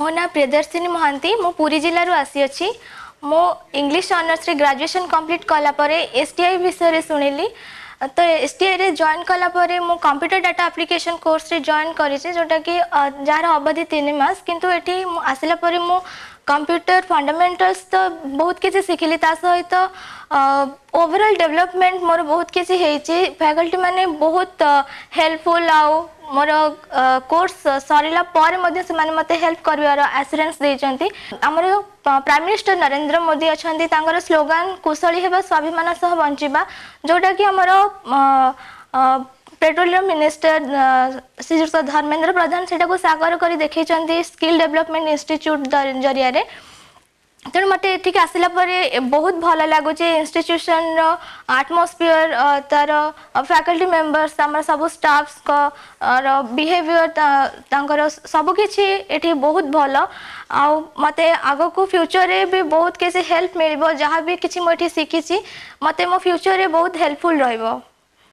मो ना प्रियदर्शिनी महांती मु पुरी जिल्ला रू आसी अछि मो इंग्लिश ऑनर्स रे ग्रेजुएशन कंप्लीट कला परे एसटीआई विषय रे सुनिली तो एसटीआई रे जॉइन कला परे मो कंप्यूटर डाटा एप्लिकेशन कोर्स रे जॉइन करिसे जोटा कि जार अवधि 3 मास किंतु एठी आसिला परे मो कंप्यूटर फंडामेंटल्स तो बहुत किसी शिखिली ता सहित ओवरऑल डेवलपमेंट मोर बहुत किसी हेची फैकल्टी माने बहुत हेल्पफुल आउ मोर कोर्स सरिला पर मध्ये से माने मते हेल्प करबार एश्योरेंस देचंती हमर प्राइम मिनिस्टर नरेंद्र मोदी अछंती तांगर स्लोगन कुशली हेबा स्वाभिमान सह बंचिबा जोटा कि हमर पेट्रोलियम मिनिस्टर श्रीयुक्त धर्मेंद्र प्रधान सेटा को साकार करी देखैचंती स्किल डेवलपमेंट इंस्टीट्यूट जरिया रे तेणु मत ये आसला बहुत भल लगुच इंस्टीट्यूशन आटमोस्फियर तार फैकल्टी मेंबर्स आम सब स्टाफ्स बिहेवियर सबकि बहुत भल आउ मते आग को फ्यूचर रे भी बहुत किसी हेल्प मिल जहाँ भी किसी मुझे शिखी मते मो फ्यूचर रे बहुत हेल्पफुल रहिबो।